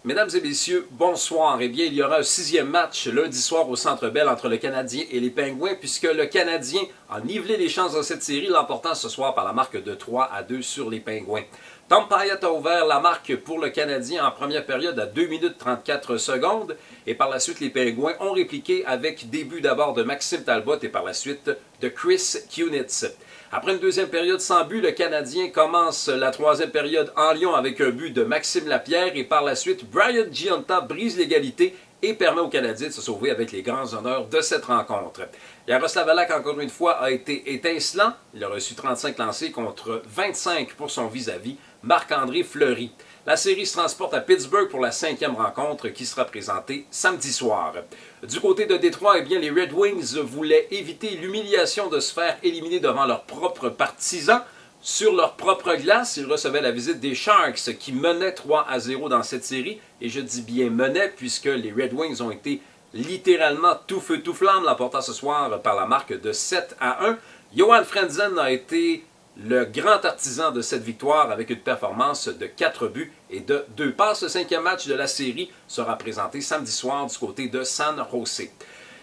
Mesdames et messieurs, bonsoir. Eh bien, il y aura un sixième match lundi soir au Centre Bell entre le Canadien et les Pingouins, puisque le Canadien a nivelé les chances dans cette série, l'emportant ce soir par la marque de 3-2 sur les Pingouins. Tom Pyatt a ouvert la marque pour le Canadien en première période à 2 minutes 34 secondes, et par la suite, les Pingouins ont répliqué avec début d'abord de Maxime Talbot et par la suite de Chris Kunitz. Après une deuxième période sans but, le Canadien commence la troisième période en Lyon avec un but de Maxime Lapierre et par la suite, Brian Gionta brise l'égalité et permet aux Canadiens de se sauver avec les grands honneurs de cette rencontre. Jaroslav Halak, encore une fois, a été étincelant. Il a reçu 35 lancés contre 25 pour son vis-à-vis, Marc-André Fleury. La série se transporte à Pittsburgh pour la cinquième rencontre qui sera présentée samedi soir. Du côté de Détroit, eh bien, les Red Wings voulaient éviter l'humiliation de se faire éliminer devant leurs propres partisans. Sur leur propre glace, ils recevaient la visite des Sharks qui menaient 3-0 dans cette série. Et je dis bien menaient puisque les Red Wings ont été littéralement tout feu tout flamme, l'emportant ce soir par la marque de 7-1. Johan Franzen a été le grand artisan de cette victoire avec une performance de 4 buts et de 2 passes. Le cinquième match de la série sera présenté samedi soir du côté de San Jose.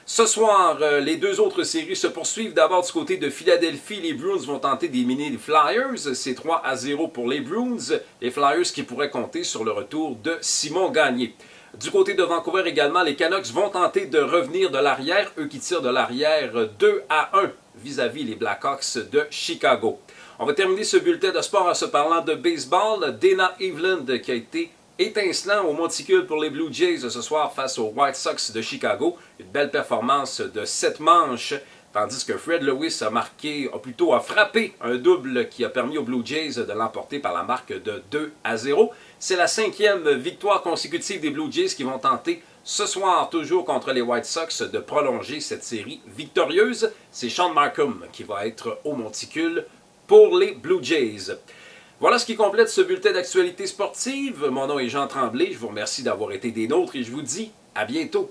Ce soir, les deux autres séries se poursuivent. D'abord du côté de Philadelphie, les Bruins vont tenter d'éliminer les Flyers. C'est 3-0 pour les Bruins. Les Flyers qui pourraient compter sur le retour de Simon Gagné. Du côté de Vancouver également, les Canucks vont tenter de revenir de l'arrière. Eux qui tirent de l'arrière 2-1 vis-à-vis les Blackhawks de Chicago. On va terminer ce bulletin de sport en se parlant de baseball. Dana Eveland qui a été étincelant au monticule pour les Blue Jays ce soir face aux White Sox de Chicago. Une belle performance de 7 manches, tandis que Fred Lewis a frappé un double qui a permis aux Blue Jays de l'emporter par la marque de 2-0. C'est la cinquième victoire consécutive des Blue Jays qui vont tenter ce soir, toujours contre les White Sox, de prolonger cette série victorieuse. C'est Sean Markham qui va être au monticule pour les Blue Jays. Voilà ce qui complète ce bulletin d'actualité sportive. Mon nom est Jean Tremblay. Je vous remercie d'avoir été des nôtres et je vous dis à bientôt.